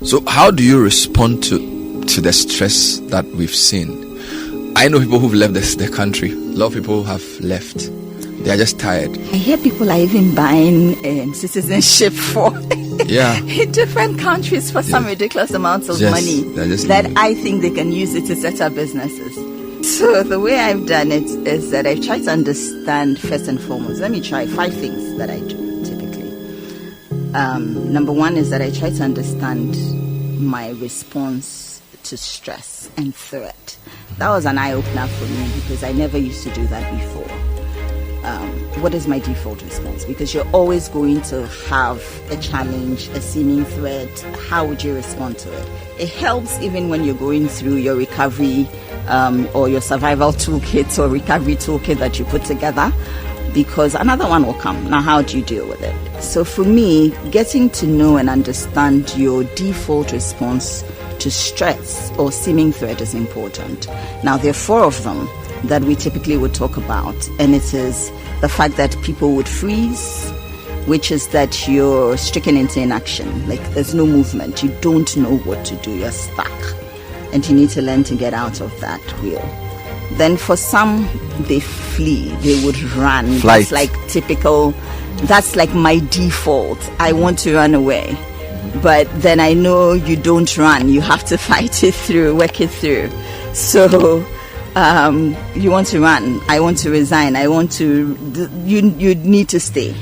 So how do you respond to the stress that we've seen? I know people who've left the country. A lot of people have left. They are just tired. I hear people are even buying citizenship for in different countries for some ridiculous amounts of money that I think they can use it to set up businesses. So the way I've done it is that I've tried to understand first and foremost. Let me try 5 things that I do typically. Number one is that I try to understand my response to stress and threat. That was an eye-opener for me because I never used to do that before. What is my default response? Because you're always going to have a challenge, a seeming threat. How would you respond to it? It helps even when you're going through your recovery or your survival toolkit or recovery toolkit that you put together, because another one will come. Now, how do you deal with it? So for me, getting to know and understand your default response to stress or seeming threat is important. Now, there are 4 of them that we typically would talk about, and it is the fact that people would freeze, which is that you're stricken into inaction, like there's no movement, you don't know what to do, you're stuck, and you need to learn to get out of that wheel. Then for some, they flee, they would run. Flight. That's like typical, that's like my default. I want to run away. But then I know you don't run, you have to fight it through, work it through. So you want to run, I want to resign, you need to stay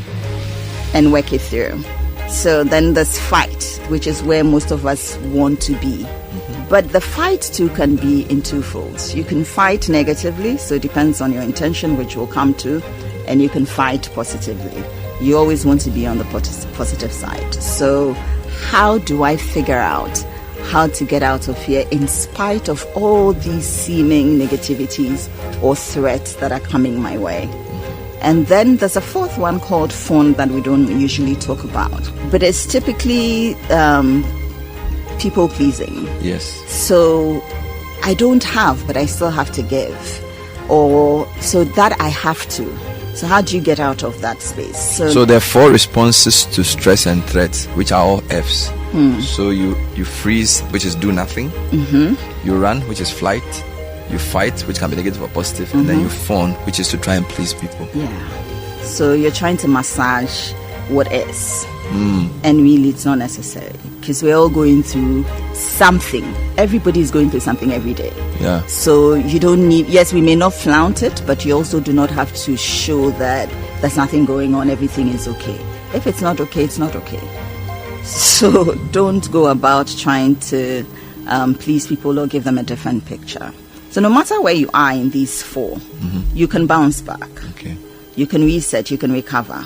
and work it through. So then there's fight, which is where most of us want to be. But the fight too can be in 2 folds. You can fight negatively, so it depends on your intention, which we'll come to, and you can fight positively. You always want to be on the positive side. So how do I figure out how to get out of here in spite of all these seeming negativities or threats that are coming my way? And then there's a 4th one called fawn that we don't usually talk about, but it's typically people pleasing. Yes. So I don't have, but I still have to give, or so that I have to. So how do you get out of that space? So there are 4 responses to stress and threats, which are all F's. So you freeze, which is do nothing. You run, which is flight. You fight, which can be negative or positive. And then you fawn, which is to try and please people. Yeah. So you're trying to massage what is. And really it's not necessary, because we're all going through something. Everybody is going through something every day. Yeah. So you don't need, yes, we may not flaunt it, but you also do not have to show that there's nothing going on, everything is okay. If it's not okay, it's not okay. So don't go about trying to please people or give them a different picture. So no matter where you are in these 4, you can bounce back. Okay. You can reset, you can recover.